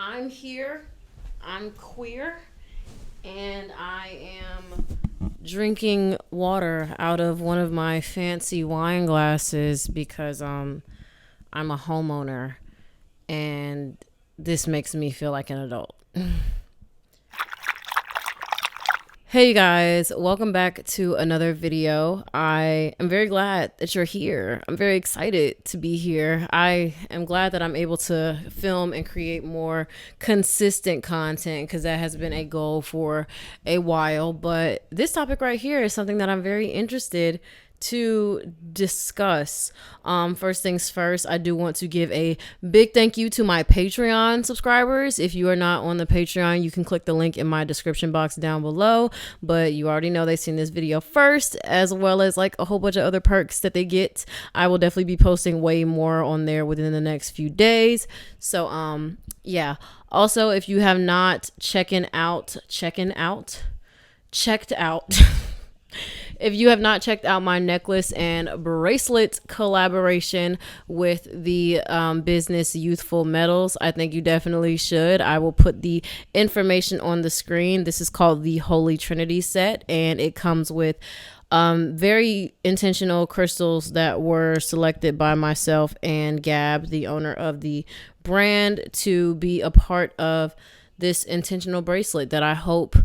I'm here, I'm queer, and I am drinking water out of one of my fancy wine glasses because I'm a homeowner and this makes me feel like an adult. Hey you guys, welcome back to another video. I am very glad that you're here. I'm very excited to be here. I am glad that I'm able to film and create more consistent content because that has been a goal for a while. But this topic right here is something that I'm very interested to discuss. First things first, I do want to give a big thank you to my Patreon subscribers. If you are not on the Patreon, you can click the link in my description box down below, but you already know they've seen this video first, as well as like a whole bunch of other perks that they get. I will definitely be posting way more on there within the next few days. So yeah, also if you have not checked out if you have not checked out my necklace and bracelet collaboration with the business Youthful Metals, I think you definitely should. I will put the information on the screen. This is called the Holy Trinity set, and it comes with very intentional crystals that were selected by myself and Gab, the owner of the brand, to be a part of this intentional bracelet that I hope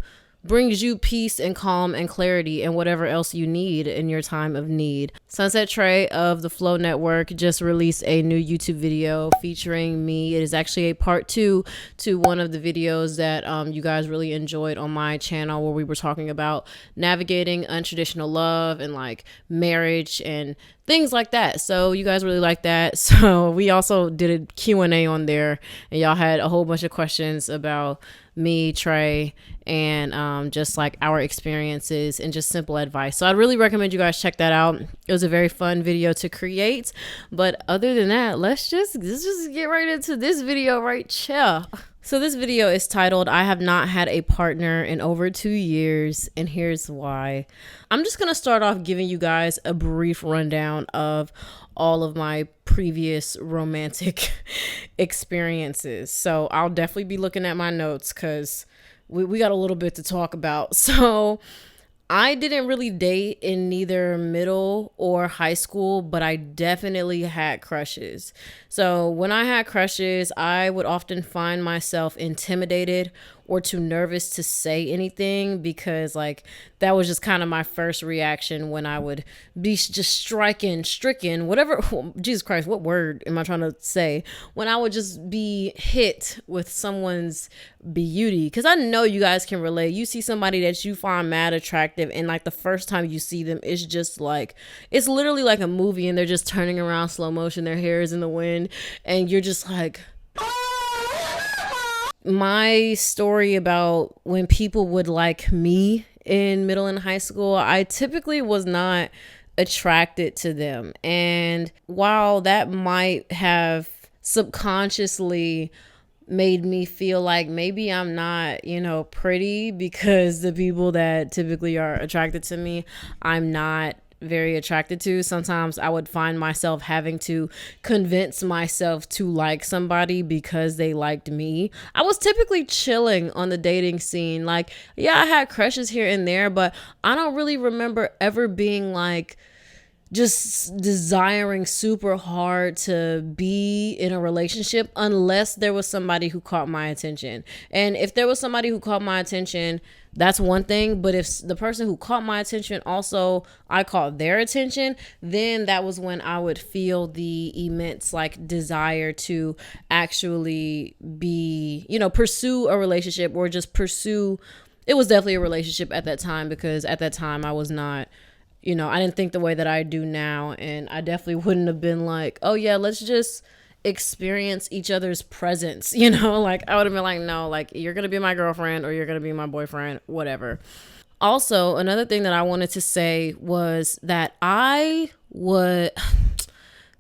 brings you peace and calm and clarity and whatever else you need in your time of need. Sunset Trey of the Flow Network just released a new YouTube video featuring me. It is actually a part 2 to one of the videos that you guys really enjoyed on my channel, where we were talking about navigating untraditional love and like marriage and things like that. So you guys really like that. So we also did a Q&A on there, and y'all had a whole bunch of questions about me, Trey, and just like our experiences and just simple advice. So I'd really recommend you guys check that out. It was a very fun video to create. But other than that, let's just get right into this video right here. So this video is titled, I have not had a partner in over 2 years, and here's why. I'm just going to start off giving you guys a brief rundown of all of my previous romantic experiences. So I'll definitely be looking at my notes because we got a little bit to talk about. So I didn't really date in neither middle or high school, but I definitely had crushes. So when I had crushes, I would often find myself intimidated or too nervous to say anything, because like that was just kind of my first reaction when I would be just stricken, whatever. Jesus Christ, what word am I trying to say? When I would just be hit with someone's beauty, because I know you guys can relate. You see somebody that you find mad attractive, and like the first time you see them, it's just like, it's literally like a movie, and they're just turning around slow motion, their hair is in the wind, and you're just like, my story about when people would like me in middle and high school, I typically was not attracted to them. And while that might have subconsciously made me feel like maybe I'm not, pretty, because the people that typically are attracted to me, I'm not very attracted to. Sometimes I would find myself having to convince myself to like somebody because they liked me. I was typically chilling on the dating scene. Like, yeah, I had crushes here and there, but I don't really remember ever being like just desiring super hard to be in a relationship unless there was somebody who caught my attention. And if there was somebody who caught my attention, that's one thing. But if the person who caught my attention also, I caught their attention, then that was when I would feel the immense like desire to actually be, pursue a relationship, or just pursue. It was definitely a relationship at that time, because at that time I was not, I didn't think the way that I do now. And I definitely wouldn't have been like, oh yeah, let's just experience each other's presence. Like I would have been like, no, like you're going to be my girlfriend or you're going to be my boyfriend, whatever. Also, another thing that I wanted to say was that I would,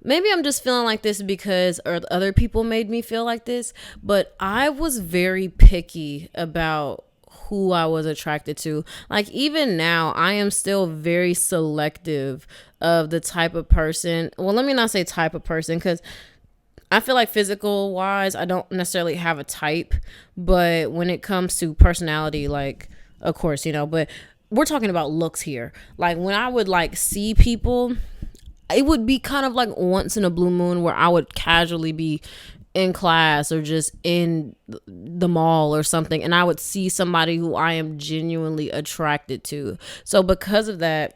maybe I'm just feeling like this because or other people made me feel like this, but I was very picky about who I was attracted to. Like even now, I am still very selective of the type of person. Well, let me not say type of person, because I feel like physical wise, I don't necessarily have a type, but when it comes to personality, like, of course, but we're talking about looks here. Like when I would like see people, it would be kind of like once in a blue moon where I would casually be in class or just in the mall or something, and I would see somebody who I am genuinely attracted to. So because of that,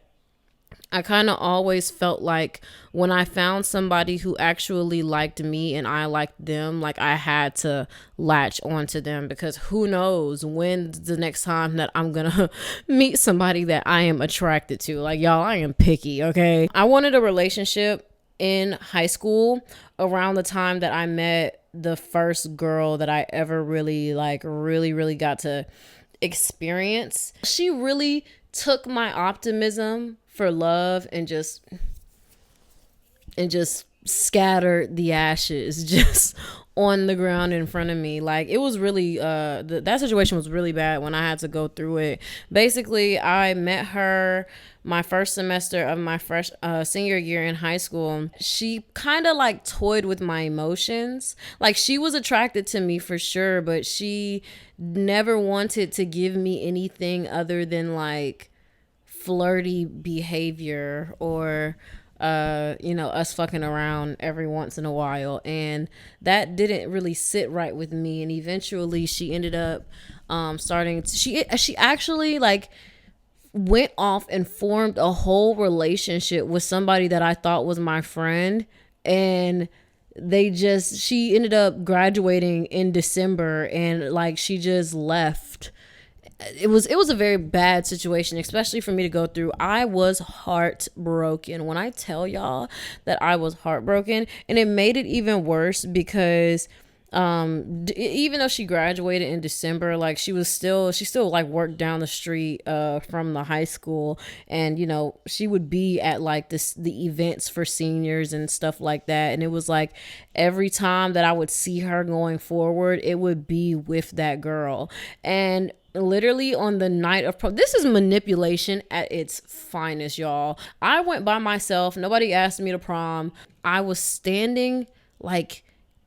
I kind of always felt like when I found somebody who actually liked me and I liked them, like I had to latch onto them, because who knows when's the next time that I'm gonna meet somebody that I am attracted to. Like, y'all, I am picky, okay? I wanted a relationship in high school around the time that I met the first girl that I ever really really got to experience. She really took my optimism for love and just scattered the ashes just on the ground in front of me. Like, it was really that situation was really bad when I had to go through it. Basically, I met her my first semester of my senior year in high school. She kind of like toyed with my emotions. Like, she was attracted to me for sure, but she never wanted to give me anything other than like flirty behavior or us fucking around every once in a while, and that didn't really sit right with me. And eventually she ended up she actually like went off and formed a whole relationship with somebody that I thought was my friend, and she ended up graduating in December, and like she just left. It was a very bad situation, especially for me to go through. I was heartbroken. When I tell y'all that I was heartbroken, and it made it even worse because even though she graduated in December, like she still like worked down the street from the high school, and she would be at like the events for seniors and stuff like that. And it was like every time that I would see her going forward, it would be with that girl. And literally on the night of prom, this is manipulation at its finest, y'all. I went by myself. Nobody asked me to prom. I was standing like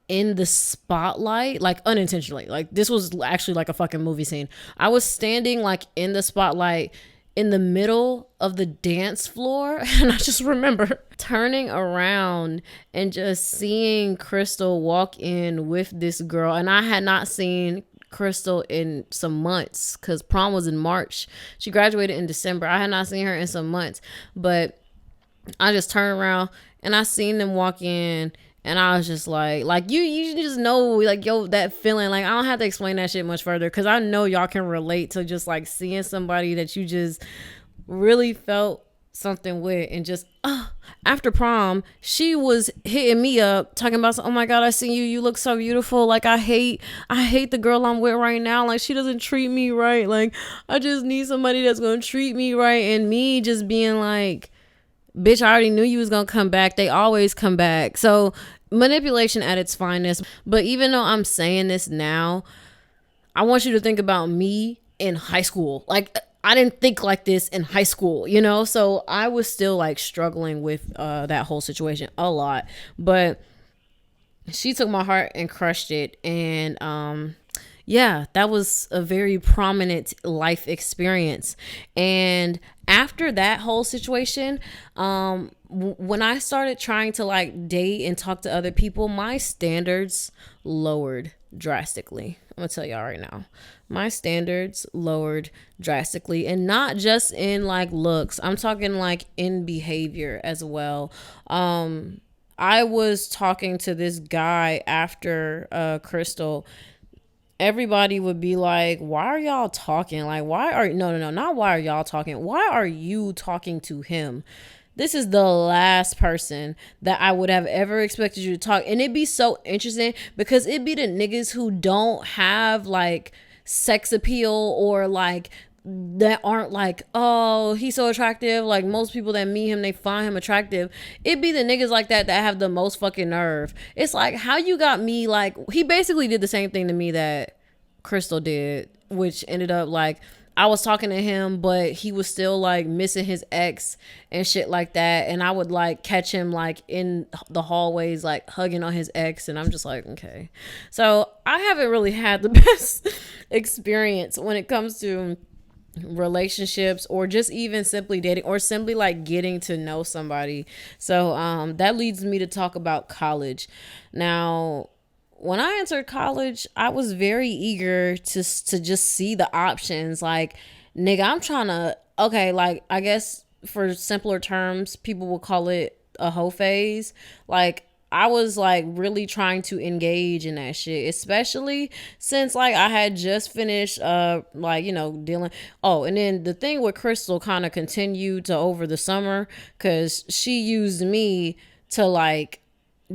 in the spotlight, like unintentionally. Like, this was actually like a fucking movie scene. I was standing like in the spotlight in the middle of the dance floor, and I just remember turning around and just seeing Crystal walk in with this girl. And I had not seen Crystal in some months because prom was in March. She graduated in December. I had not seen her in some months, but I just turned around and I seen them walk in, and I was just like you just know, like, yo, that feeling. Like, I don't have to explain that shit much further because I know y'all can relate to just like seeing somebody that you just really felt something with. And just after prom, she was hitting me up talking about, oh my god, I seen you look so beautiful. Like, I hate the girl I'm with right now. Like, she doesn't treat me right. Like, I just need somebody that's gonna treat me right. And me just being like, bitch, I already knew you was gonna come back. They always come back. So manipulation at its finest. But even though I'm saying this now, I want you to think about me in high school. Like, I didn't think like this in high school, so I was still like struggling with that whole situation a lot. But she took my heart and crushed it. And that was a very prominent life experience. And after that whole situation, when I started trying to like date and talk to other people, my standards lowered drastically. I'm gonna tell y'all right now, my standards lowered drastically, and not just in like looks. I'm talking like in behavior as well. I was talking to this guy after Crystal. Everybody would be like, why are y'all talking? Like, not why are y'all talking? Why are you talking to him? This is the last person that I would have ever expected you to talk. And it'd be so interesting because it'd be the niggas who don't have like sex appeal, or like that aren't like, oh, he's so attractive. Like, most people that meet him, they find him attractive. It'd be the niggas like that have the most fucking nerve. It's like, how you got me? Like, he basically did the same thing to me that Crystal did, which ended up like I was talking to him, but he was still like missing his ex and shit like that. And I would like catch him like in the hallways, like hugging on his ex. And I'm just like, okay. So I haven't really had the best experience when it comes to relationships, or just even simply dating, or simply like getting to know somebody. So that leads me to talk about college. Now, when I entered college, I was very eager to just see the options. Like, nigga, I'm trying to, okay, like, I guess for simpler terms, people will call it a hoe phase. Like, I was like really trying to engage in that shit, especially since like I had just finished like, you know, dealing. Oh, and then the thing with Crystal kind of continued to over the summer, because she used me to like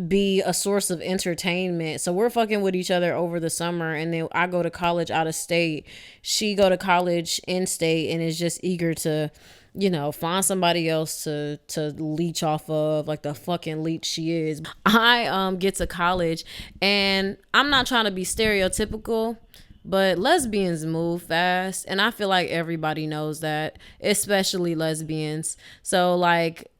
be a source of entertainment. So we're fucking with each other over the summer, and then I go to college out of state, she go to college in state, and is just eager to, you know, find somebody else to leech off of, like the fucking leech she is. I get to college, and I'm not trying to be stereotypical, but lesbians move fast, and I feel like everybody knows that, especially lesbians. So like,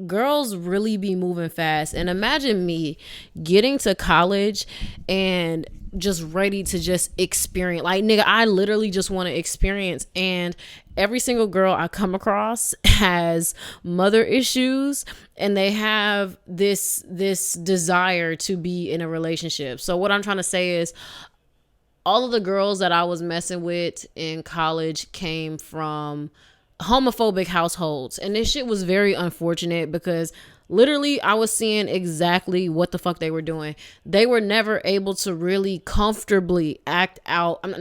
girls really be moving fast. And imagine me getting to college and just ready to just experience. Like, nigga, I literally just want to experience. And every single girl I come across has mother issues, and they have this desire to be in a relationship. So what I'm trying to say is, all of the girls that I was messing with in college came from homophobic households, and this shit was very unfortunate, because literally I was seeing exactly what the fuck they were doing. They were never able to really comfortably act on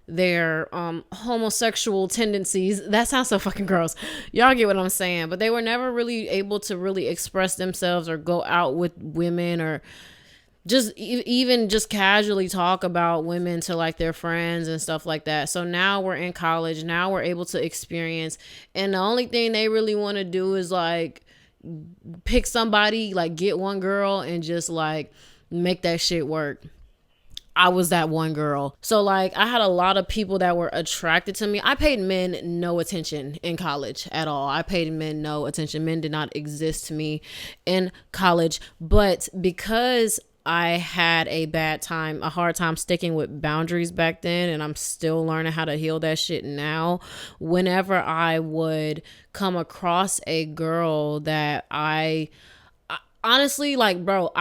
their homosexual tendencies. That sounds so fucking gross. Y'all get what I'm saying. But they were never really able to really express themselves, or go out with women, or just even just casually talk about women to like their friends and stuff like that. So now we're in college. Now we're able to experience. And the only thing they really want to do is like pick somebody, like get one girl and just like make that shit work. I was that one girl. So like, I had a lot of people that were attracted to me. I paid men no attention in college at all. I paid men no attention. Men did not exist to me in college. But because I had a hard time sticking with boundaries back then, and I'm still learning how to heal that shit now. Whenever I would come across a girl that I honestly, like, bro,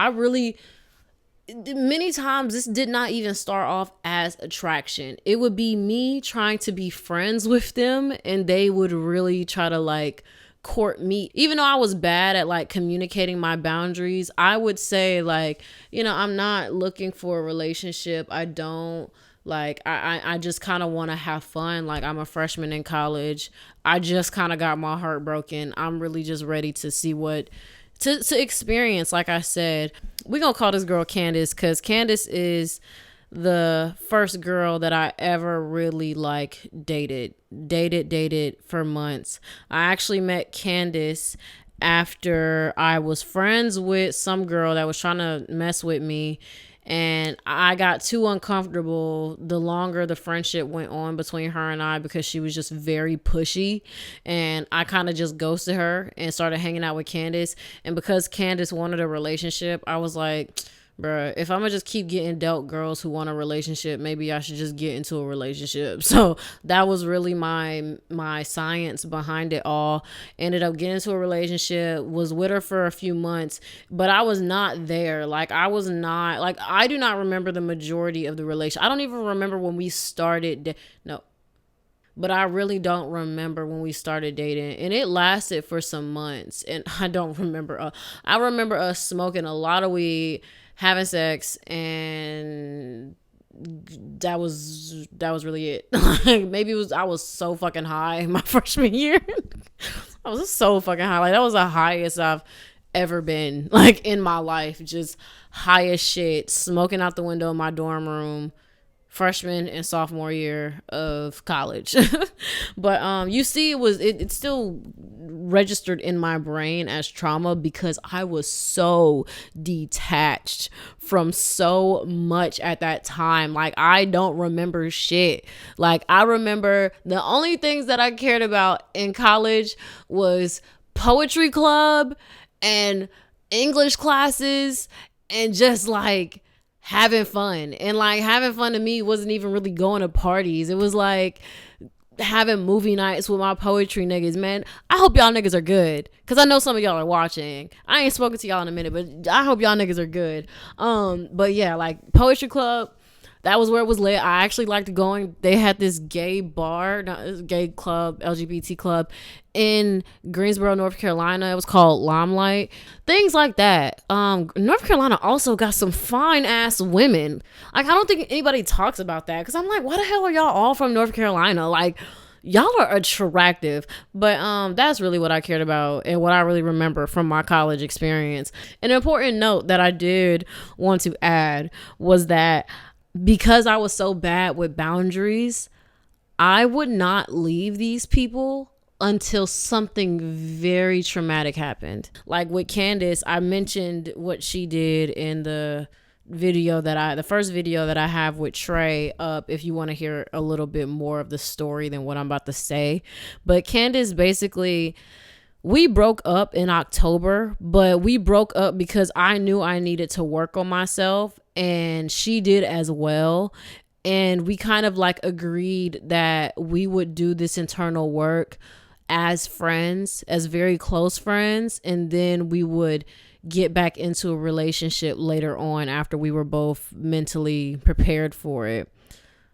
many times this did not even start off as attraction. It would be me trying to be friends with them, and they would really try to like court me. Even though I was bad at like communicating my boundaries, I would say like, you know, I'm not looking for a relationship. I don't like, I just kind of want to have fun. Like, I'm a freshman in college. I just kind of got my heart broken. I'm really just ready to see what to experience. Like I said, we're gonna call this girl Candace, because Candace is the first girl that I ever really like dated for months. I actually met Candace after I was friends with some girl that was trying to mess with me, and I got too uncomfortable the longer the friendship went on between her and I, because she was just very pushy, and I kind of just ghosted her and started hanging out with Candace. And because Candace wanted a relationship, I was like, bruh, if I'm gonna just keep getting dealt girls who want a relationship, maybe I should just get into a relationship. So that was really my science behind it all. Ended up getting into a relationship, was with her for a few months, but I was not there. Like, I do not remember the majority of the relationship. I don't even remember when we started. But I really don't remember when we started dating, and it lasted for some months. And I don't remember. I remember us smoking a lot of weed, having sex, and that was really it. Like, maybe I was so fucking high my freshman year. I was so fucking high. Like, that was the highest I've ever been, like, in my life. Just high as shit, smoking out the window of my dorm room, freshman and sophomore year of college. But you see, it still registered in my brain as trauma because I was so detached from so much at that time. Like, I don't remember shit. Like, I remember the only things that I cared about in college was poetry club and English classes and just like having fun. And like having fun to me wasn't even really going to parties. It was like having movie nights with my poetry niggas. Man, I hope y'all niggas are good, because I know some of y'all are watching. I ain't spoken to y'all in a minute, but I hope y'all niggas are good. But yeah, like poetry club, that was where it was lit. I actually liked going. They had this gay bar, not gay club, LGBT club in Greensboro, North Carolina. It was called Limelight. Things like that. North Carolina also got some fine ass women. Like, I don't think anybody talks about that, because I'm like, why the hell are y'all all from North Carolina? Like, y'all are attractive. But that's really what I cared about and what I really remember from my college experience. An important note that I did want to add was that because I was so bad with boundaries, I would not leave these people until something very traumatic happened. Like with Candace, I mentioned what she did in the first video that I have with Trey up, if you want to hear a little bit more of the story than what I'm about to say. But Candace, basically, we broke up in October, but we broke up because I knew I needed to work on myself, and she did as well. And we kind of like agreed that we would do this internal work as friends, as very close friends, and then we would get back into a relationship later on after we were both mentally prepared for it.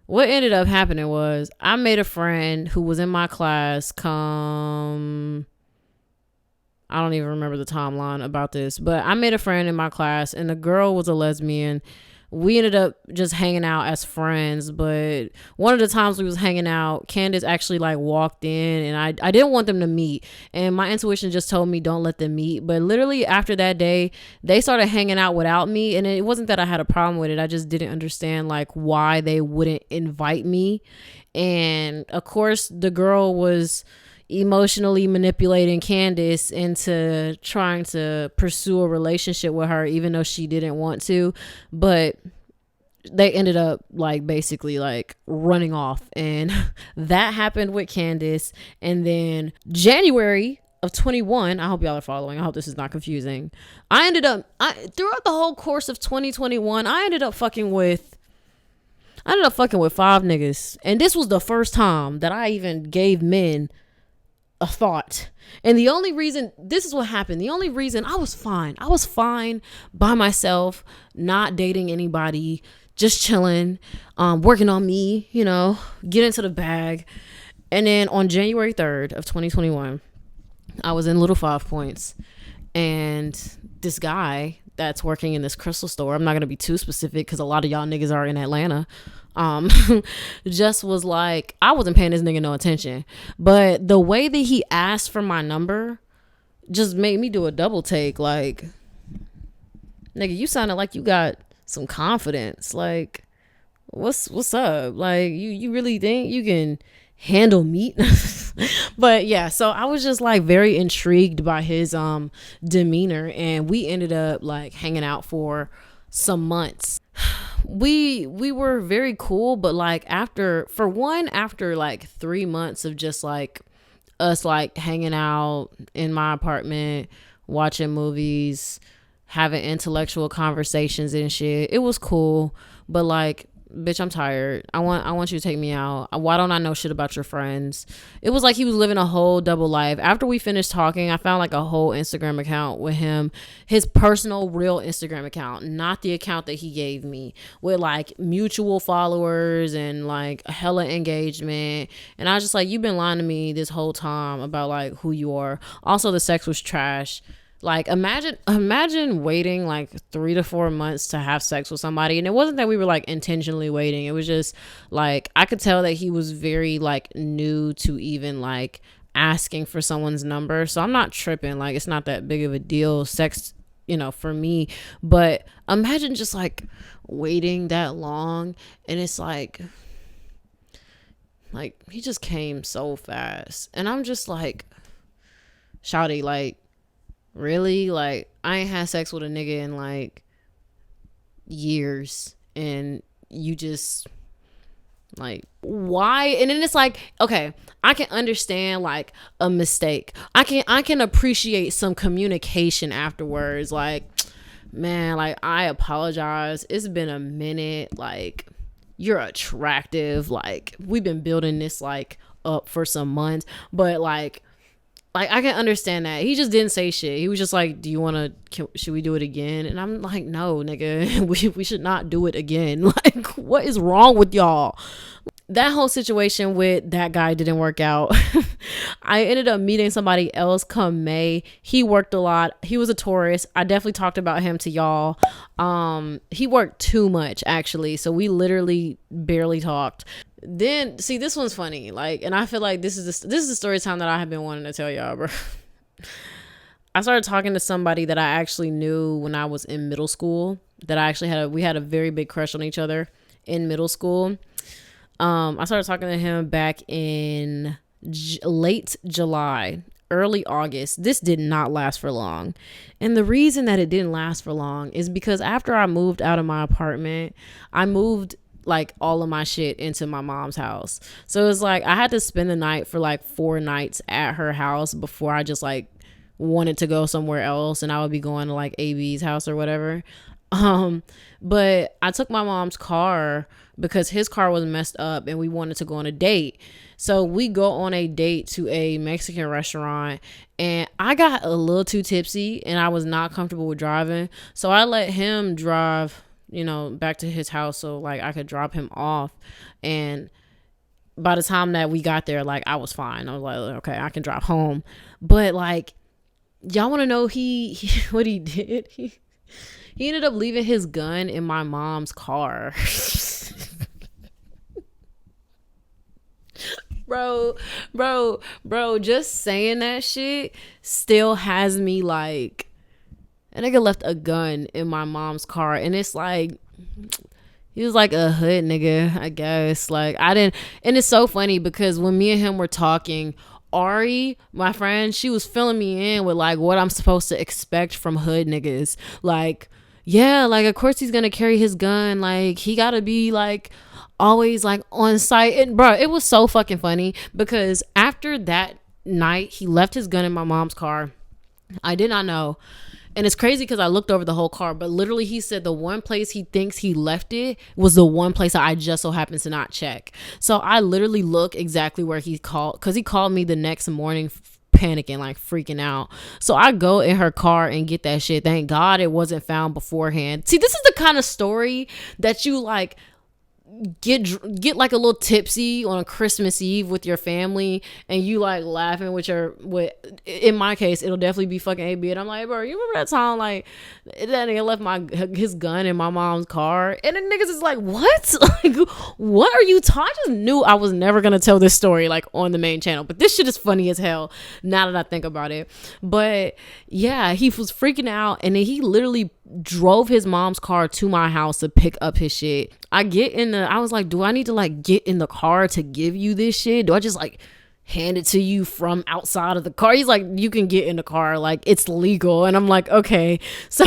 What ended up happening was I made a friend who was in my class I don't even remember the timeline about this, but I made a friend in my class, and the girl was a lesbian. We ended up just hanging out as friends, but one of the times we was hanging out, Candace actually like walked in, and I didn't want them to meet, and my intuition just told me don't let them meet. But literally after that day, they started hanging out without me, and it wasn't that I had a problem with it. I just didn't understand like why they wouldn't invite me. And of course, the girl was emotionally manipulating Candace into trying to pursue a relationship with her, even though she didn't want to. But they ended up like basically like running off, and that happened with Candace. And then January of 21, I hope y'all are following, I hope this is not confusing, throughout the whole course of 2021, I ended up fucking with 5 niggas. And this was the first time that I even gave men a thought. And the only reason, this is what happened, the only reason I was fine by myself, not dating anybody, just chilling, working on me, get into the bag. And then on January 3rd of 2021, I was in Little 5 Points, and this guy that's working in this crystal store, I'm not going to be too specific because a lot of y'all niggas are in Atlanta, just was like, I wasn't paying this nigga no attention, but the way that he asked for my number just made me do a double take. Like, nigga, you sounded like you got some confidence. Like, what's up? Like, you really think you can handle meat? But yeah, so I was just like very intrigued by his demeanor, and we ended up like hanging out for some months. We were very cool, but like after like 3 months of just like us like hanging out in my apartment, watching movies, having intellectual conversations and shit, it was cool. But like, bitch, I'm tired. I want you to take me out. Why don't I know shit about your friends? It was like he was living a whole double life. After we finished talking, I found like a whole Instagram account with him, his personal real Instagram account, not the account that he gave me, with like mutual followers and like hella engagement. And I was just like, you've been lying to me this whole time about like who you are. Also, the sex was trash. Like, imagine waiting like 3 to 4 months to have sex with somebody. And it wasn't that we were like intentionally waiting. It was just like, I could tell that he was very like new to even like asking for someone's number. So I'm not tripping. Like, it's not that big of a deal. Sex, for me. But imagine just like waiting that long, and it's like he just came so fast, and I'm just like, shawty, like, really? Like, I ain't had sex with a nigga in like years, and you just like, why? And then it's like, okay, I can understand like a mistake. I can appreciate some communication afterwards. Like, man, like, I apologize. It's been a minute. Like, you're attractive. Like, we've been building this like up for some months, but like I can understand that. He just didn't say shit. He was just like, do you want to, should we do it again? And I'm like, no, nigga, we should not do it again. Like, what is wrong with y'all? That whole situation with that guy didn't work out. I ended up meeting somebody else come May. He worked a lot. He was a Taurus. I definitely talked about him to y'all. He worked too much, actually. So we literally barely talked. Then, see, this one's funny. Like, and I feel like this is the story time that I have been wanting to tell y'all, bro. I started talking to somebody that I actually knew when I was in middle school. That I actually we had a very big crush on each other in middle school. I started talking to him back in late July, early August. This did not last for long. And the reason that it didn't last for long is because after I moved out of my apartment, I moved like all of my shit into my mom's house. So it's like I had to spend the night for like 4 nights at her house before I just like wanted to go somewhere else, and I would be going to like AB's house or whatever. But I took my mom's car because his car was messed up and we wanted to go on a date. So we go on a date to a Mexican restaurant, and I got a little too tipsy and I was not comfortable with driving. So I let him drive, back to his house so like I could drop him off. And by the time that we got there, like, I was fine. I was like, okay, I can drive home. But like, y'all want to know what he did? He ended up leaving his gun in my mom's car. Bro, just saying that shit still has me like, a nigga left a gun in my mom's car. And it's like, he was like a hood nigga, I guess. Like, and it's so funny because when me and him were talking, Ari, my friend, she was filling me in with like what I'm supposed to expect from hood niggas. Like, yeah, like, of course he's gonna carry his gun. Like, he gotta be like always like on site. And bro, it was so fucking funny because after that night, he left his gun in my mom's car. I did not know. And it's crazy because I looked over the whole car, but literally he said the one place he thinks he left it was the one place that I just so happened to not check. So I literally look exactly where he called, because he called me the next morning panicking, like freaking out. So I go in her car and get that shit. Thank God it wasn't found beforehand. See, this is the kind of story that you like get like a little tipsy on a Christmas Eve with your family, and you like laughing with in my case it'll definitely be fucking AB, and I'm like, bro, you remember that time like that nigga left his gun in my mom's car? And the niggas is like, what? Like, what are you talking? I just knew I was never gonna tell this story like on the main channel, but this shit is funny as hell now that I think about it. But yeah, he was freaking out, and then he literally drove his mom's car to my house to pick up his shit. I was like, do I need to like get in the car to give you this shit? Do I just like hand it to you from outside of the car? He's like, you can get in the car, like it's legal. And I'm like, okay. So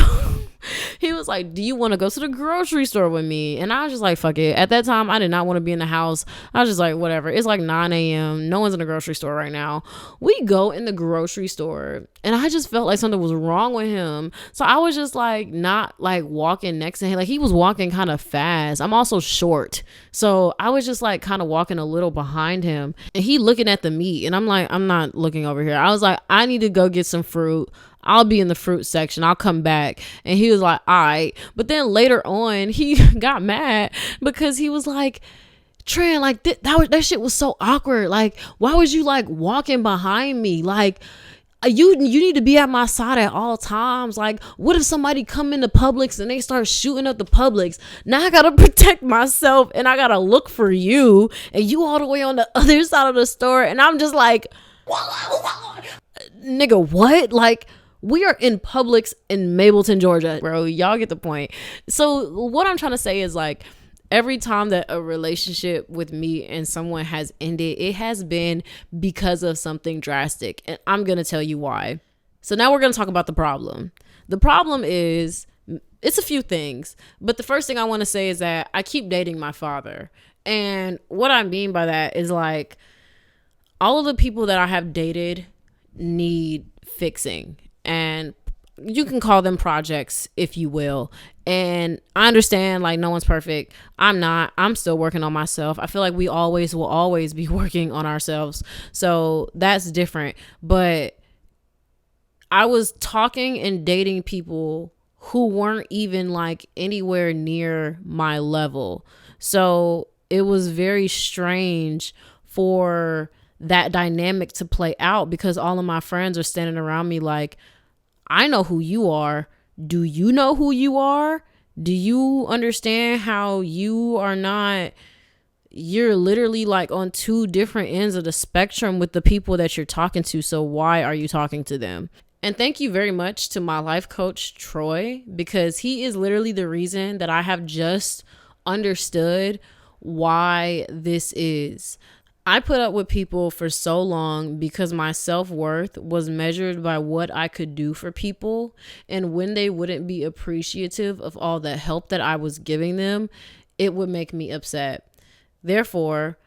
he was like, do you want to go to the grocery store with me? And I was just like, fuck it. At that time, I did not want to be in the house. I was just like, whatever. It's like 9 a.m. No one's in the grocery store right now. We go in the grocery store, and I just felt like something was wrong with him. So I was just like, not like walking next to him. Like, he was walking kind of fast. I'm also short. So I was just like kind of walking a little behind him, and he looking at the meat. And I'm like, I'm not looking over here. I was like, I need to go get some fruit. I'll be in the fruit section. I'll come back. And he was like, all right. But then later on, he got mad because he was like, Tran, like that shit was so awkward. Like, why was you like walking behind me? Like, you need to be at my side at all times. Like, what if somebody come into Publix and they start shooting up the Publix? Now I gotta protect myself, and I gotta look for you, and you all the way on the other side of the store. And I'm just like, nigga, what? Like, We are in Publix in Mableton, Georgia. Bro, y'all get the point. So what I'm trying to say is like, every time that a relationship with me and someone has ended, it has been because of something drastic. And I'm going to tell you why. So now we're going to talk about the problem. The problem is, it's a few things. But the first thing I want to say is that I keep dating my father. And what I mean by that is like, all of the people that I have dated need fixing. And you can call them projects, if you will. And I understand, like, no one's perfect. I'm not. I'm still working on myself. I feel like we always will always be working on ourselves. So that's different. But I was talking and dating people who weren't even like anywhere near my level. So it was very strange for that dynamic to play out, because all of my friends are standing around me like, I know who you are. Do you know who you are? Do you understand how you are not, you're literally like on two different ends of the spectrum with the people that you're talking to. So why are you talking to them? And thank you very much to my life coach, Troy, because he is literally the reason that I have just understood why this is. I put up with people for so long because my self-worth was measured by what I could do for people. And when they wouldn't be appreciative of all the help that I was giving them, it would make me upset. Therefore,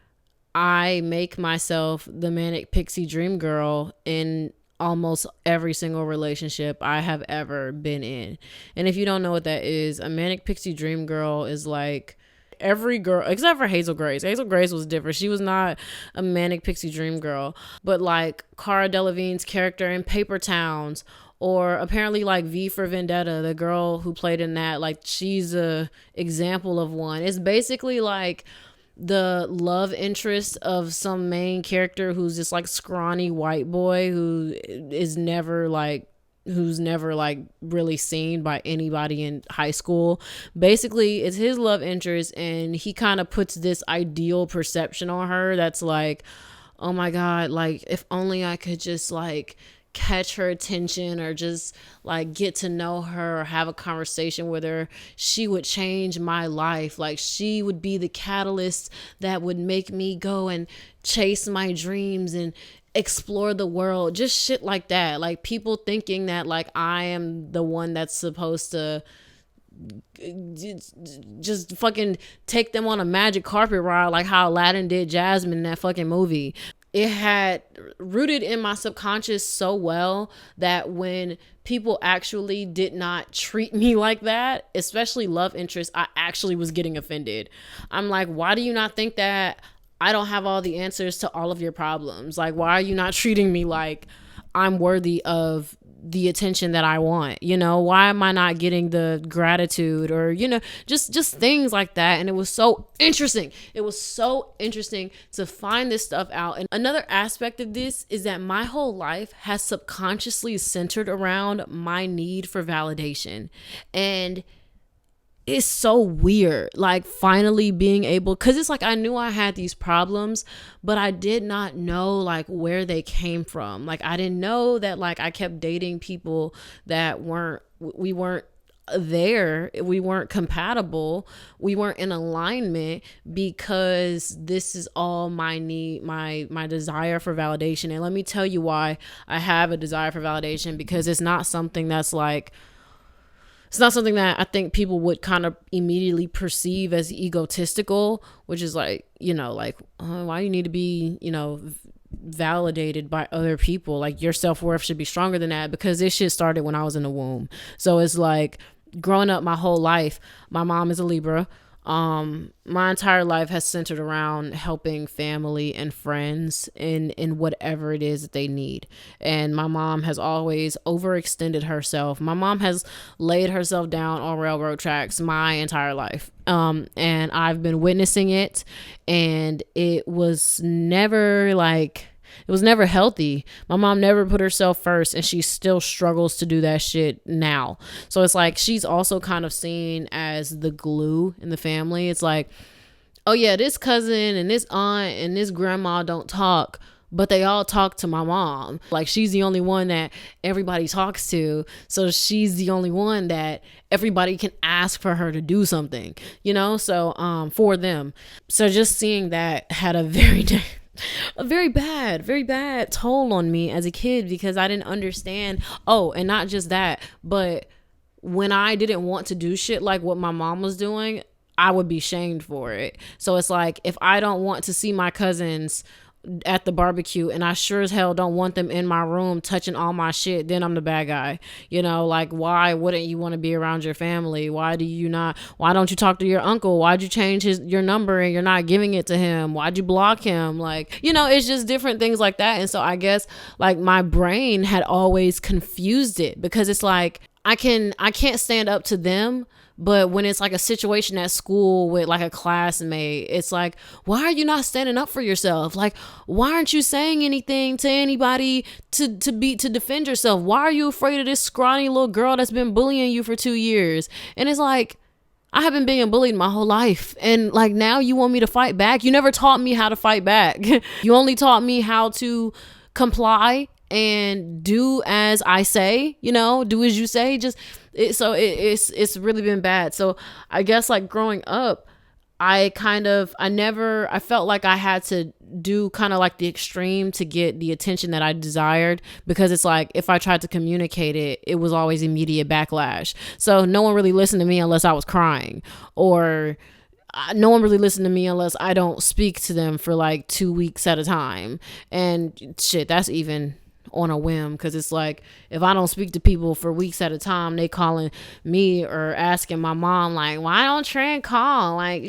I make myself the manic pixie dream girl in almost every single relationship I have ever been in. And if you don't know what that is, a manic pixie dream girl is like every girl except for Hazel Grace. Hazel Grace was different. She was not a manic pixie dream girl, but like Cara Delevingne's character in Paper Towns, or apparently like V for Vendetta, the girl who played in that, like she's a example of one. It's basically like the love interest of some main character who's just like scrawny white boy who's never really seen by anybody in high school. Basically, it's his love interest, and he kind of puts this ideal perception on her that's like, oh my God, like if only I could just like catch her attention or just like get to know her or have a conversation with her, she would change my life. Like she would be the catalyst that would make me go and chase my dreams and explore the world. Just shit like that. Like people thinking that like I am the one that's supposed to just fucking take them on a magic carpet ride like how Aladdin did Jasmine in that fucking movie. It had rooted in my subconscious so well that when people actually did not treat me like that, especially love interests, I actually was getting offended. I'm like, why do you not think that I don't have all the answers to all of your problems? Like, why are you not treating me like I'm worthy of the attention that I want? You know, why am I not getting the gratitude or, you know, just things like that? And it was so interesting. It was so interesting to find this stuff out. And another aspect of this is that my whole life has subconsciously centered around my need for validation. And it's so weird, like finally being able, because it's like I knew I had these problems, but I did not know like where they came from. Like I didn't know that like I kept dating people that we weren't there, we weren't compatible, we weren't in alignment, because this is all my need, my desire for validation. And let me tell you why I have a desire for validation, because it's not something that's like, it's not something that I think people would kind of immediately perceive as egotistical, which is like, you know, like, why you need to be, you know, validated by other people. Like your self-worth should be stronger than that, because this shit started when I was in the womb. So it's like growing up my whole life, my mom is a Libra. My entire life has centered around helping family and friends in whatever it is that they need. And my mom has always overextended herself. My mom has laid herself down on railroad tracks my entire life. And I've been witnessing it, and it was never healthy. My mom never put herself first, and she still struggles to do that shit now. So it's like she's also kind of seen as the glue in the family. It's like, oh yeah, this cousin and this aunt and this grandma don't talk, but they all talk to my mom. Like, she's the only one that everybody talks to. So she's the only one that everybody can ask for her to do something, you know? So, for them. So just seeing that had a very bad toll on me as a kid, because I didn't understand. Oh, and not just that, but when I didn't want to do shit like what my mom was doing, I would be shamed for it. So it's like, if I don't want to see my cousins at the barbecue, and I sure as hell don't want them in my room touching all my shit, then I'm the bad guy. You know, like, why wouldn't you want to be around your family? Why don't you talk to your uncle? Why'd you change your number and you're not giving it to him? Why'd you block him? Like, you know, it's just different things like that. And so I guess, like, my brain had always confused it, because it's like, I can't stand up to them. But when it's like a situation at school with like a classmate, it's like, why are you not standing up for yourself? Like, why aren't you saying anything to anybody to defend yourself? Why are you afraid of this scrawny little girl that's been bullying you for 2 years? And it's like, I have been being bullied my whole life. And like, now you want me to fight back? You never taught me how to fight back. You only taught me how to comply and do as I say, you know, do as you say. It's really been bad. So I guess, like, growing up, I felt like I had to do kind of like the extreme to get the attention that I desired, because it's like, if I tried to communicate it, it was always immediate backlash. So no one really listened to me unless I was crying, or no one really listened to me unless I don't speak to them for like 2 weeks at a time. And shit, that's even on a whim, because it's like, if I don't speak to people for weeks at a time, they calling me or asking my mom, like, why don't Tran call? Like,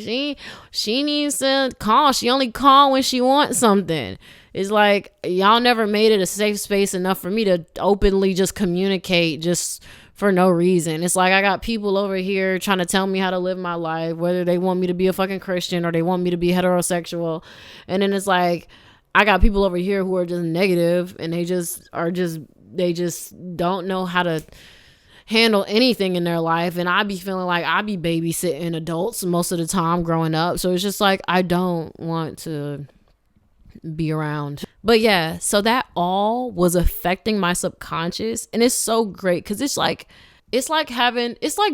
she needs to call. She only call when she wants something. It's like, y'all never made it a safe space enough for me to openly just communicate just for no reason. It's like, I got people over here trying to tell me how to live my life, whether they want me to be a fucking Christian or they want me to be heterosexual. And then it's like, I got people over here who are just negative, and they just don't know how to handle anything in their life. And I be feeling like I be babysitting adults most of the time growing up. So it's just like, I don't want to be around. But yeah, so that all was affecting my subconscious. And it's so great, because it's like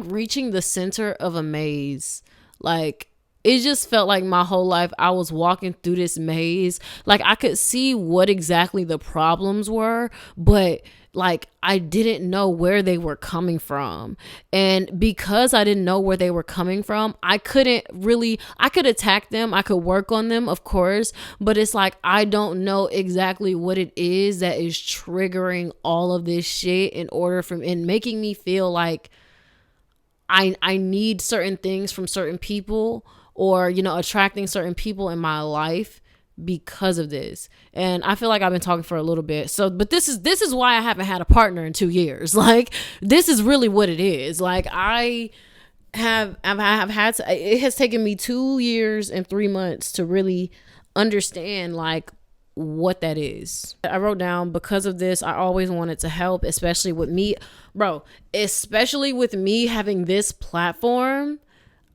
reaching the center of a maze. Like, it just felt like my whole life I was walking through this maze. Like, I could see what exactly the problems were, but like, I didn't know where they were coming from. And because I didn't know where they were coming from, I could attack them. I could work on them, of course, but it's like, I don't know exactly what it is that is triggering all of this shit and making me feel like I need certain things from certain people, or, you know, attracting certain people in my life because of this. And I feel like I've been talking for a little bit. So, but this is why I haven't had a partner in 2 years. Like, this is really what it is. Like, it has taken me 2 years and 3 months to really understand, like, what that is. I wrote down, because of this, I always wanted to help, especially with me having this platform.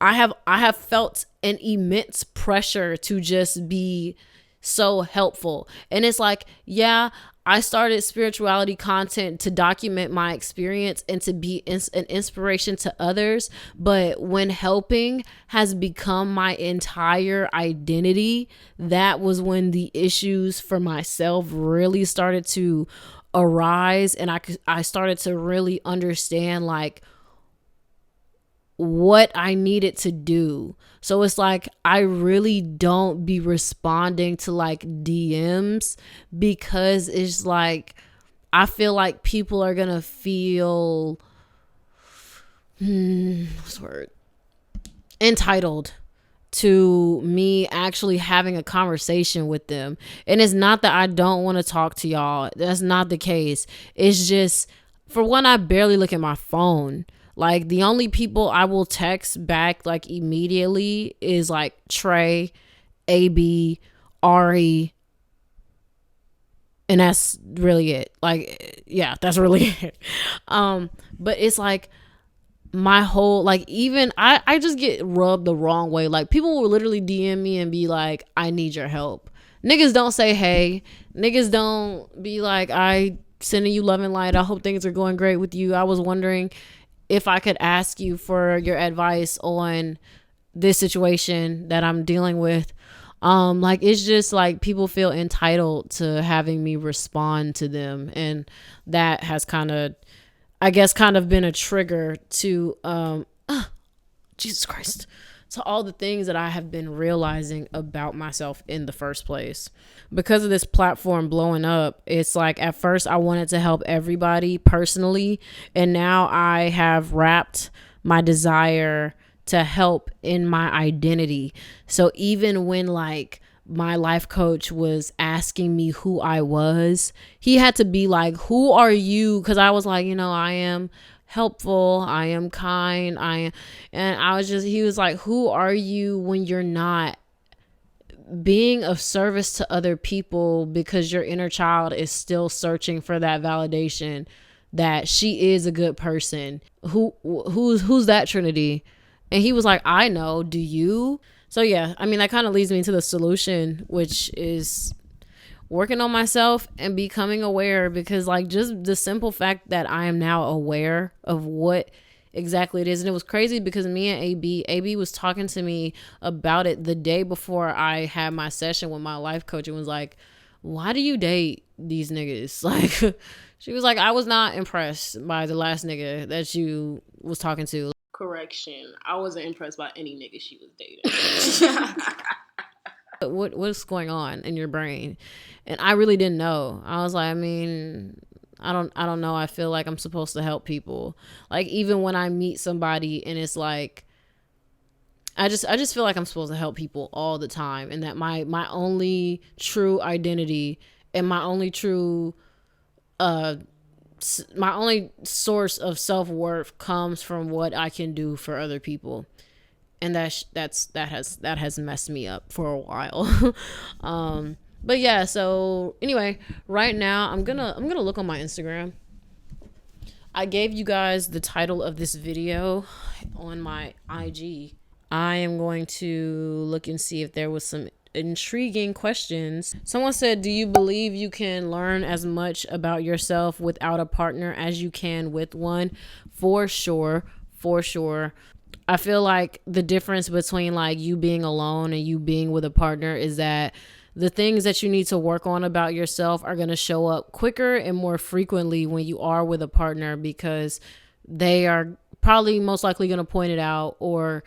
I have felt an immense pressure to just be so helpful. And it's like, yeah, I started spirituality content to document my experience and to be an inspiration to others. But when helping has become my entire identity, that was when the issues for myself really started to arise. And I started to really understand, like, what I needed to do. So it's like, I really don't be responding to like DMs, because it's like, I feel like people are gonna feel entitled to me actually having a conversation with them. And it's not that I don't want to talk to y'all. That's not the case. It's just, for one, I barely look at my phone. Like, the only people I will text back like immediately is like Trey, AB, Ari, and that's really it. Like, yeah, that's really it. But it's like, my whole, like, even I just get rubbed the wrong way. Like, people will literally DM me and be like, I need your help. Niggas don't say hey. Niggas don't be like, I sending you love and light. I hope things are going great with you. I was wondering if I could ask you for your advice on this situation that I'm dealing with. Like, it's just like people feel entitled to having me respond to them, and that has kind of, I guess, kind of been a trigger to Jesus Christ, to all the things that I have been realizing about myself in the first place. Because of this platform blowing up, it's like at first I wanted to help everybody personally, and now I have wrapped my desire to help in my identity. So even when like my life coach was asking me who I was, he had to be like, who are you? Because I was like, I am helpful, I am kind, he was like, who are you when you're not being of service to other people, because your inner child is still searching for that validation that she is a good person. Who's that, Trinity? And he was like, I know, do you? So yeah, I mean, that kind of leads me to the solution, which is working on myself and becoming aware, because like just the simple fact that I am now aware of what exactly it is. And it was crazy because me and AB was talking to me about it the day before I had my session with my life coach, and was like, why do you date these niggas? Like, she was like, I was not impressed by the last nigga that you was talking to. Correction, I wasn't impressed by any nigga she was dating. What's going on in your brain? And I really didn't know. I was like, I mean, I don't know. I feel like I'm supposed to help people. Like, even when I meet somebody and it's like, I just feel like I'm supposed to help people all the time, and that my only true identity and my only true my only source of self-worth comes from what I can do for other people. And that has messed me up for a while. But yeah, so anyway, right now I'm gonna look on my Instagram. I gave you guys the title of this video on my IG. I am going to look and see if there was some intriguing questions. Someone said, do you believe you can learn as much about yourself without a partner as you can with one? For sure. I feel like the difference between like you being alone and you being with a partner is that the things that you need to work on about yourself are going to show up quicker and more frequently when you are with a partner, because they are probably most likely going to point it out, or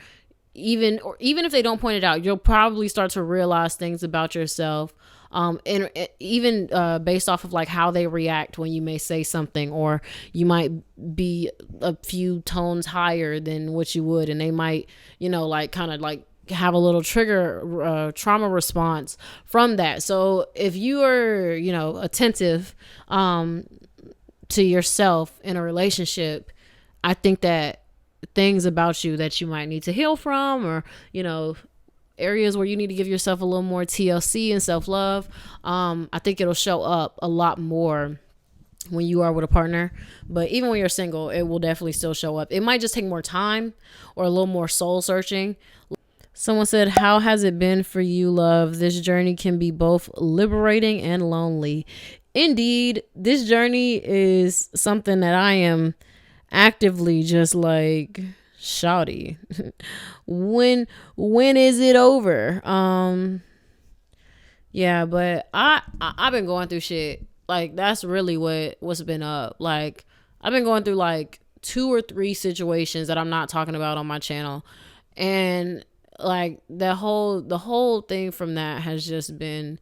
even if they don't point it out, you'll probably start to realize things about yourself, and even based off of like how they react when you may say something, or you might be a few tones higher than what you would, and they might, like kind of like have a little trigger trauma response from that. So if you are, attentive to yourself in a relationship, I think that things about you that you might need to heal from, or areas where you need to give yourself a little more TLC and self-love, I think it'll show up a lot more when you are with a partner. But even when you're single, it will definitely still show up. It might just take more time or a little more soul searching. Someone said, how has it been for you, love? This journey can be both liberating and lonely. Indeed, this journey is something that I am actively just like, shawty, when is it over? Yeah, but I've been going through shit. Like, that's really what's been up. Like, I've been going through like 2 or 3 situations that I'm not talking about on my channel, and like the whole thing from that has just been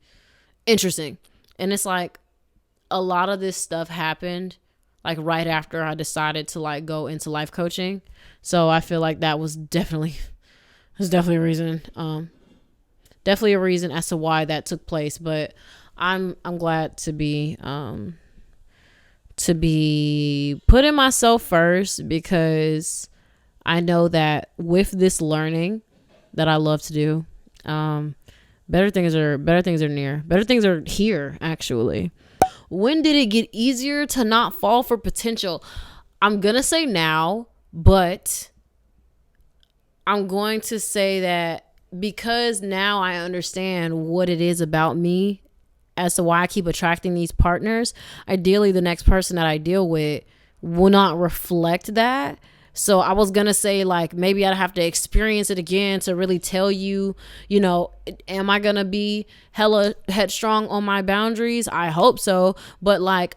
interesting. And it's like a lot of this stuff happened like right after I decided to like go into life coaching. So I feel like that was definitely a reason. Definitely a reason as to why that took place. But I'm glad to be putting myself first, because I know that with this learning that I love to do, better things are near. Better things are here, actually. When did it get easier to not fall for potential? I'm going to say now, but I'm going to say that because now I understand what it is about me as to why I keep attracting these partners, ideally the next person that I deal with will not reflect that. So I was gonna say, like, maybe I'd have to experience it again to really tell you, you know, am I gonna be hella headstrong on my boundaries? I hope so. But like,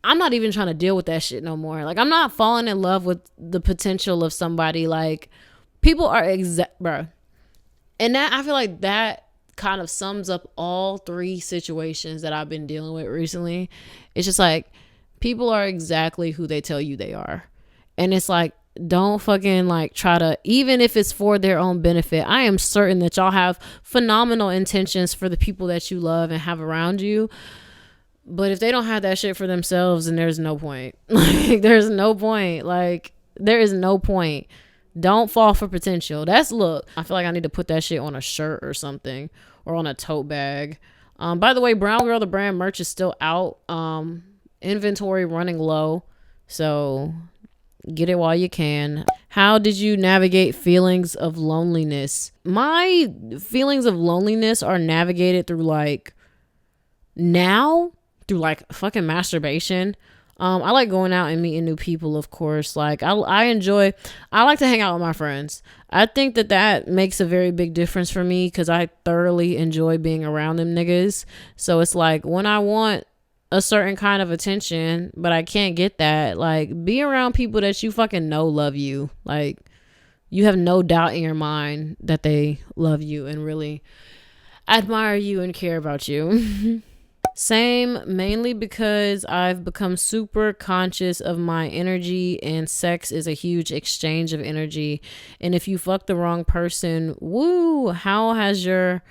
I'm not even trying to deal with that shit no more. Like, I'm not falling in love with the potential of somebody. Like, people are bro. And that, I feel like that kind of sums up all three situations that I've been dealing with recently. It's just like, people are exactly who they tell you they are. And it's like, don't fucking like try to, even if it's for their own benefit. I am certain that y'all have phenomenal intentions for the people that you love and have around you. But if they don't have that shit for themselves, then there's no point. Like, there's no point. Like, there is no point. Don't fall for potential. Look, I feel like I need to put that shit on a shirt or something, or on a tote bag. By the way, Brown Girl the brand merch is still out. Inventory running low, so get it while you can. How did you navigate feelings of loneliness? My feelings of loneliness are navigated through like fucking masturbation. I like going out and meeting new people, of course. Like, I like to hang out with my friends. I think that makes a very big difference for me because I thoroughly enjoy being around them niggas. So it's like, when I want a certain kind of attention, but I can't get that, like, be around people that you fucking know love you. Like, you have no doubt in your mind that they love you and really admire you and care about you. Same, mainly because I've become super conscious of my energy, and sex is a huge exchange of energy. And if you fuck the wrong person, woo, how has your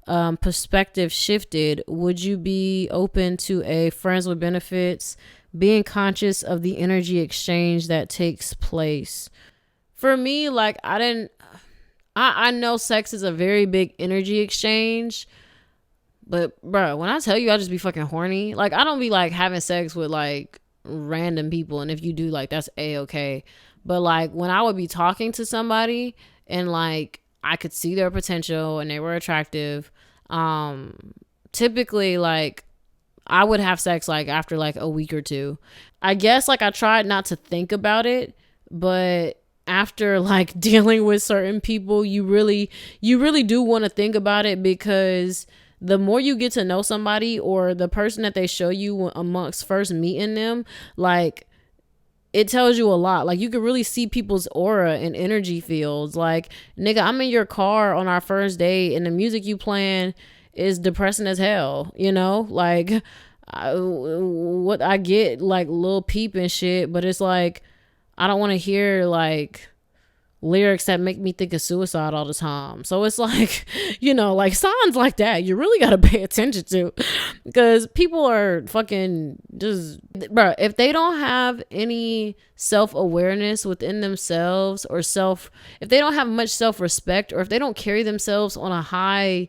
perspective shifted? Would you be open to a friends with benefits, being conscious of the energy exchange that takes place? For me, like, I know sex is a very big energy exchange. But bro, when I tell you I just be fucking horny, like, I don't be like having sex with like random people, and if you do, like, that's a-okay. But like, when I would be talking to somebody and like I could see their potential and they were attractive, typically like I would have sex like after like a week or two. I guess like I tried not to think about it, but after like dealing with certain people, you really do want to think about it, because the more you get to know somebody, or the person that they show you amongst first meeting them, like, it tells you a lot. Like, you can really see people's aura and energy fields. Like, nigga, I'm in your car on our first date and the music you playing is depressing as hell, you know? Like, I get like Lil Peep and shit, but it's like, I don't want to hear like lyrics that make me think of suicide all the time. So it's like, you know, like signs like that you really got to pay attention to, because people are fucking just, bro, if they don't have any self-awareness within themselves, or if they don't have much self-respect, or if they don't carry themselves on a high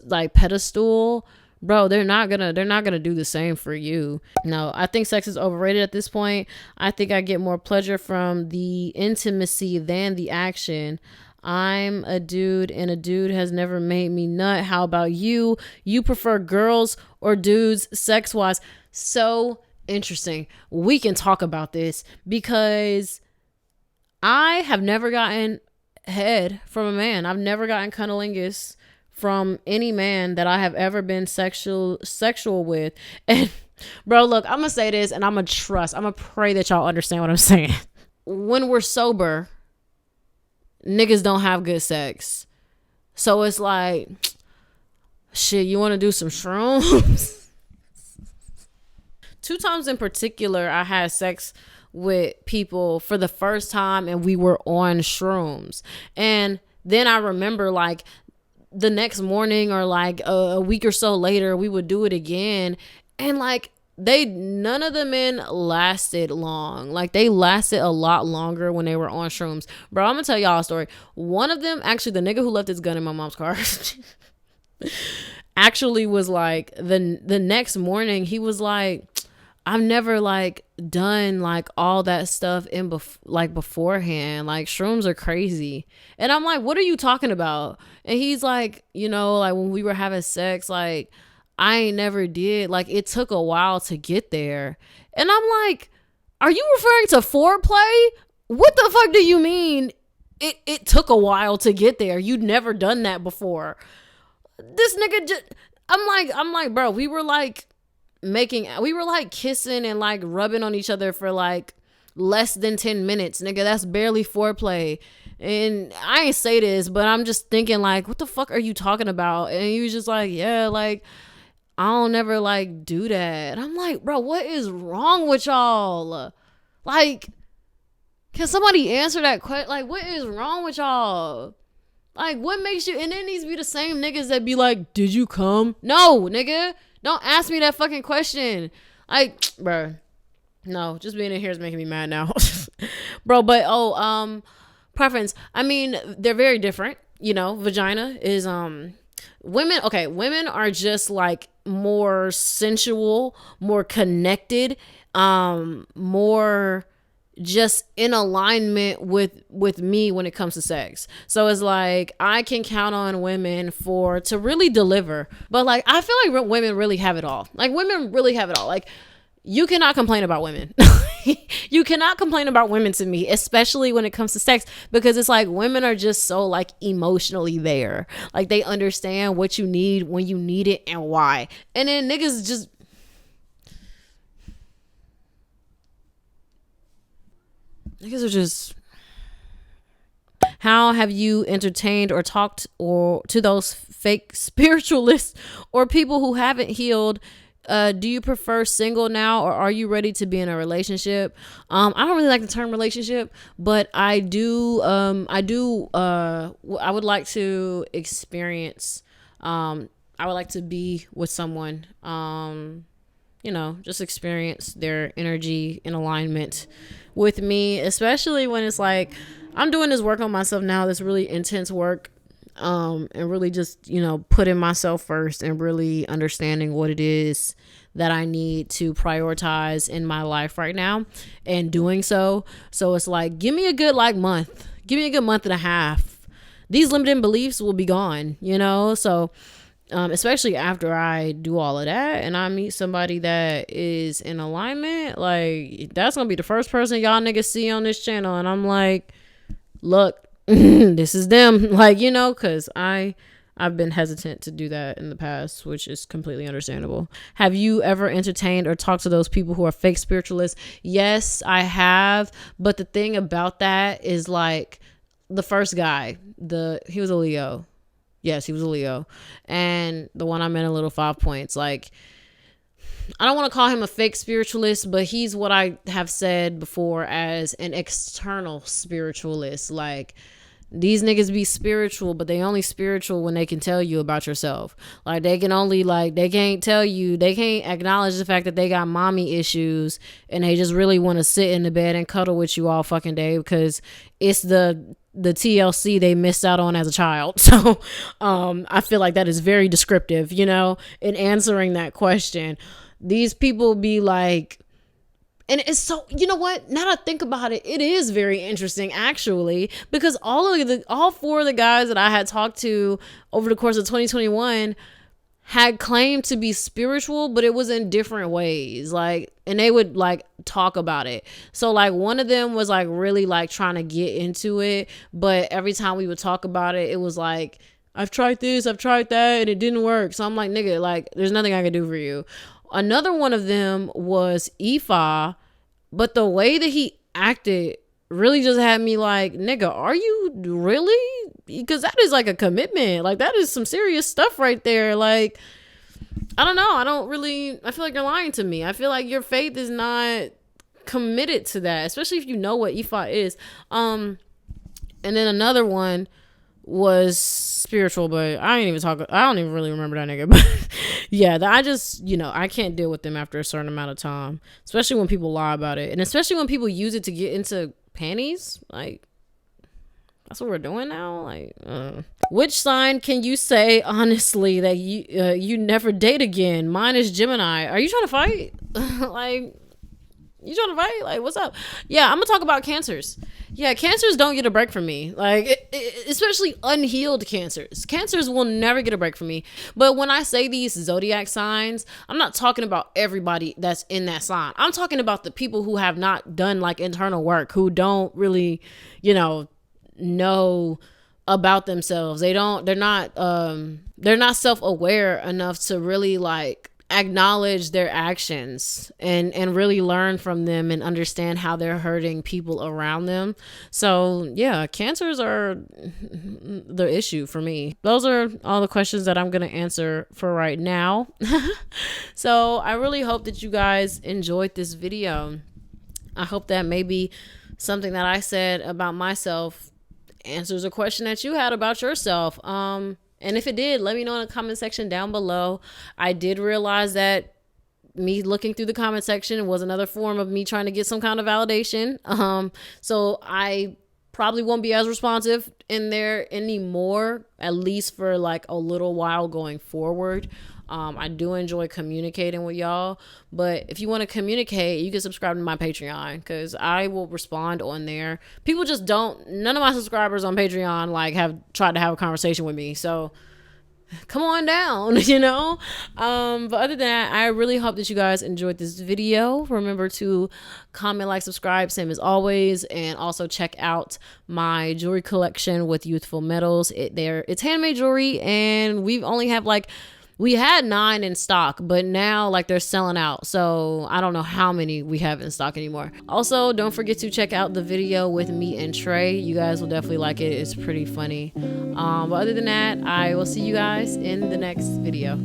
like pedestal, bro, they're not gonna do the same for you. No, I think sex is overrated at this point. I think I get more pleasure from the intimacy than the action. I'm a dude, and a dude has never made me nut. How about you? You prefer girls or dudes sex wise? So interesting. We can talk about this, because I have never gotten head from a man. I've never gotten cunnilingus from any man that I have ever been sexual with. And bro, look, I'm gonna say this, and I'm gonna pray that y'all understand what I'm saying. When we're sober, niggas don't have good sex. So it's like, shit, you want to do some shrooms? 2 times in particular, I had sex with people for the first time, and we were on shrooms. And then I remember, like, the next morning, or like a week or so later, we would do it again, and like, none of the men lasted long. Like, they lasted a lot longer when they were on shrooms. Bro, I'm gonna tell y'all a story. One of them, actually, the nigga who left his gun in my mom's car actually was like, the next morning he was like, I've never like done like all that stuff like beforehand. Like shrooms are crazy. And I'm like, what are you talking about? And he's like, like when we were having sex, like I ain't never did. Like it took a while to get there. And I'm like, are you referring to foreplay? What the fuck do you mean? It took a while to get there. You'd never done that before. This nigga just, I'm like, bro, we were like kissing and like rubbing on each other for like less than 10 minutes, nigga. That's barely foreplay. And I ain't say this, but I'm just thinking like, what the fuck are you talking about? And he was just like, yeah, like I don't never like do that. And I'm like, bro, what is wrong with y'all? Like, can somebody answer that question? Like, what is wrong with y'all? Like, what makes you, and then these be the same niggas that be like, did you come? No, nigga. Don't ask me that fucking question. Like, bro. No, just being in here is making me mad now. Bro, but, preference. I mean, they're very different. Vagina is, women are just like more sensual, more connected, more just in alignment with me when it comes to sex. So it's like I can count on women to really deliver. But like I feel like women really have it all. Like women really have it all. Like you cannot complain about women. You cannot complain about women to me, especially when it comes to sex, because it's like women are just so like emotionally there. Like they understand what you need when you need it and why. And then niggas are just. How have you entertained or talked to those fake spiritualists or people who haven't healed? Do you prefer single now, or are you ready to be in a relationship? I don't really like the term relationship, but I do. I would like to experience. I would like to be with someone. Just experience their energy in alignment with me, especially when it's like I'm doing this work on myself now, this really intense work, and really just, putting myself first and really understanding what it is that I need to prioritize in my life right now and doing so. So it's like, give me a good month and a half. These limiting beliefs will be gone, so especially after I do all of that and I meet somebody that is in alignment, like that's gonna be the first person y'all niggas see on this channel, and I'm like, look, this is them, like, because I've been hesitant to do that in the past, which is completely understandable. Have you ever entertained or talked to those people who are fake spiritualists? Yes, I have, but the thing about that is like the first guy, he was a Leo. Yes, he was a Leo. And the one I met in Little 5 Points, like, I don't want to call him a fake spiritualist, but he's what I have said before as an external spiritualist. Like, these niggas be spiritual, but they only spiritual when they can tell you about yourself. Like, they can only, like, they can't tell you, they can't acknowledge the fact that they got mommy issues, and they just really want to sit in the bed and cuddle with you all fucking day because it's the TLC they missed out on as a child. So I feel like that is very descriptive, in answering that question. These people be like, and it's so, you know what? Now that I think about it, it is very interesting actually, because all four of the guys that I had talked to over the course of 2021 had claimed to be spiritual, but it was in different ways. Like, and they would like talk about it. So like one of them was like really like trying to get into it, but every time we would talk about it, it was like, I've tried this, I've tried that, and it didn't work. So I'm like, nigga, like there's nothing I can do for you. Another one of them was Ifa, but the way that he acted really just had me like, nigga, are you really? Because that is like a commitment. Like that is some serious stuff right there. Like, I don't know. I feel like you're lying to me. I feel like your faith is not committed to that, especially if you know what Ifa is. And then another one was spiritual, but I don't even really remember that nigga. But yeah, I just, I can't deal with them after a certain amount of time, especially when people lie about it, and especially when people use it to get into panties. Like, that's what we're doing now. Like, which sign can you say honestly that you never date again? Mine is Gemini. Are you trying to fight? Like, you trying to fight? Like, what's up? Yeah, I'm gonna talk about cancers. Yeah, cancers don't get a break from me. Like, especially unhealed cancers. Cancers will never get a break from me. But when I say these zodiac signs, I'm not talking about everybody that's in that sign. I'm talking about the people who have not done like internal work, who don't really, know about themselves. They're not self-aware enough to really like acknowledge their actions and really learn from them and understand how they're hurting people around them. So yeah, cancers are the issue for me. Those are all the questions that I'm going to answer for right now. So I really hope that you guys enjoyed this video. I hope that maybe something that I said about myself answers a question that you had about yourself. And if it did, let me know in the comment section down below. I did realize that me looking through the comment section was another form of me trying to get some kind of validation. So I probably won't be as responsive in there anymore, at least for like a little while going forward. I do enjoy communicating with y'all, but if you want to communicate, you can subscribe to my Patreon because I will respond on there. People just none of my subscribers on Patreon like have tried to have a conversation with me. So come on down, But other than that, I really hope that you guys enjoyed this video. Remember to comment, like, subscribe, same as always, and also check out my jewelry collection with youthful metals. It's handmade jewelry, and we had 9 in stock, but now like they're selling out. So I don't know how many we have in stock anymore. Also, don't forget to check out the video with me and Trey. You guys will definitely like it. It's pretty funny. But other than that, I will see you guys in the next video.